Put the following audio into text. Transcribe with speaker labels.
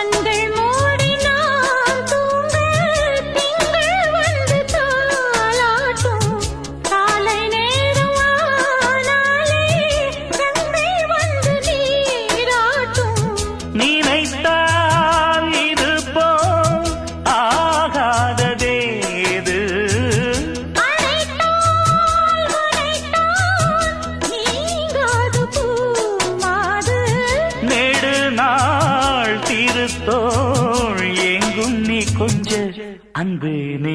Speaker 1: கண்கள் மூடினால் தூங்க திங்கள் வந்து தாலாட்டும் காலை நேரம் ஆனாலே கங்கை வந்து நீராட்டும்
Speaker 2: நினைத்தால் இது போல் ஆகாததேது
Speaker 1: அழைத்தால் உரைத்தால் நீங்காது பூமாது
Speaker 2: நெடு நாள் திருத்தோள் எங்கும் நீ கொஞ்ச அன்பு நீ